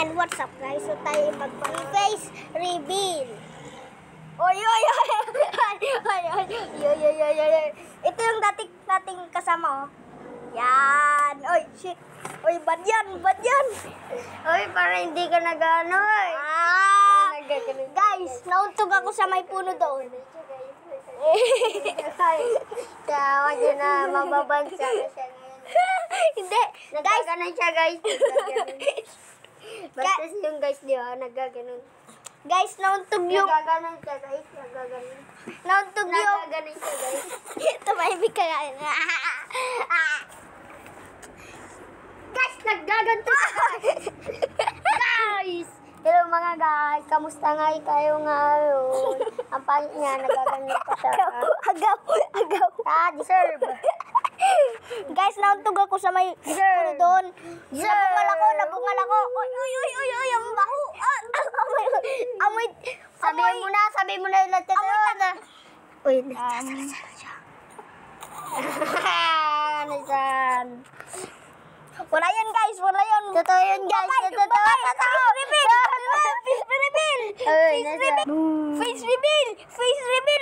And what's up guys? So tayo mag-face reveal. Oy. Ito yung dating kasama oh. Yan. Oy, shit. Oy, bad yan. Oy, para hindi ka nag-ano eh. Guys, nauntog ako sa may puno doon. Kaya wag yun na mababansa na siya ngayon. Hindi. Guys, Nagkaganon siya guys. Basta yung guys di ba, nagkaganon. guys, nauntog yung... Nagkaganon siya guys, nagkaganon. Nauntog yung... Nagkaganon siya guys. Tumahimik ka nga. Guys, naggaganto siya guys. Guys! Hello mga guys, kamusta nga kayo ngayon? Ang pangit niya, nagaganon pa siya. Agaw. Deserve. Guys, nauntog ako sa may puno doon. Nabungal ako. Uy, ang baho. Amoy. Sabi mo na yung lahat ito. Uy, Nasaan siya? Nasaan? wala yan guys, wala yan. Totoo yun guys, totoo. Face reveal. Face Face reveal.